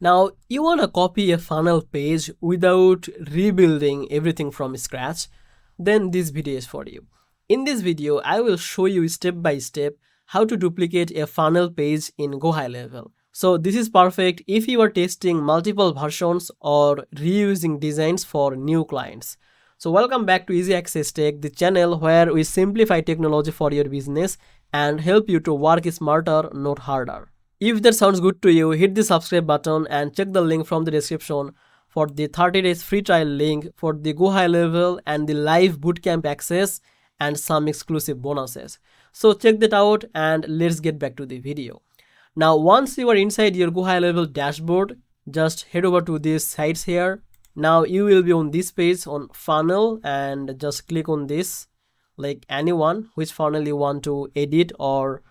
Now you want to copy a funnel page without rebuilding everything from scratch, then this video is for you. In this video, I will show you step by step how to duplicate a funnel page in GoHighLevel. So this is perfect if you are testing multiple versions or reusing designs for new clients. So welcome back to Easy Access Tech, the channel where we simplify technology for your business and help you to work smarter, not harder. If that sounds good to you, hit the subscribe button and check the link from the description for the 30 days free trial link for the GoHighLevel and the live bootcamp access and some exclusive bonuses. So check that out and let's get back to the video. Now once you are inside your GoHighLevel dashboard, just head over to these sites here. Now you will be on this page on funnel and just click on this, like anyone, which funnel you want to edit or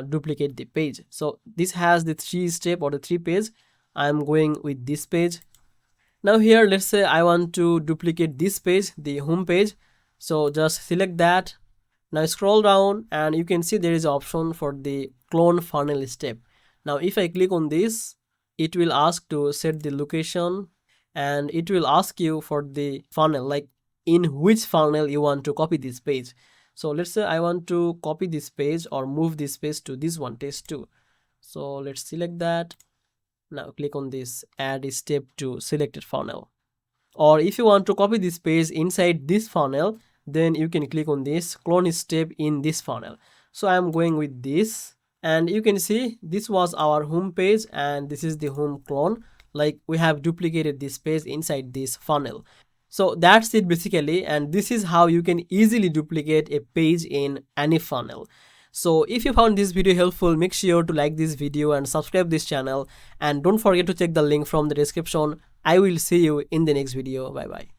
duplicate the page. So this has the 3 step or the 3 page. I'm going with this page. Now here, let's say I want to duplicate this page, the home page. So just select that. Now scroll down and you can see there is an option for the clone funnel step. Now if I click on this, it will ask to set the location and it will ask you for the funnel, like in which funnel you want to copy this page. So let's say I want to copy this page or move this page to this one, test 2. So let's select that. Now click on this add step to selected funnel. Or if you want to copy this page inside this funnel, then you can click on this clone step in this funnel. So I'm going with this and you can see this was our home page and this is the home clone. Like we have duplicated this page inside this funnel. So that's it basically, and this is how you can easily duplicate a page in any funnel. So if you found this video helpful, make sure to like this video and subscribe this channel, and don't forget to check the link from the description. I will see you in the next video. Bye bye.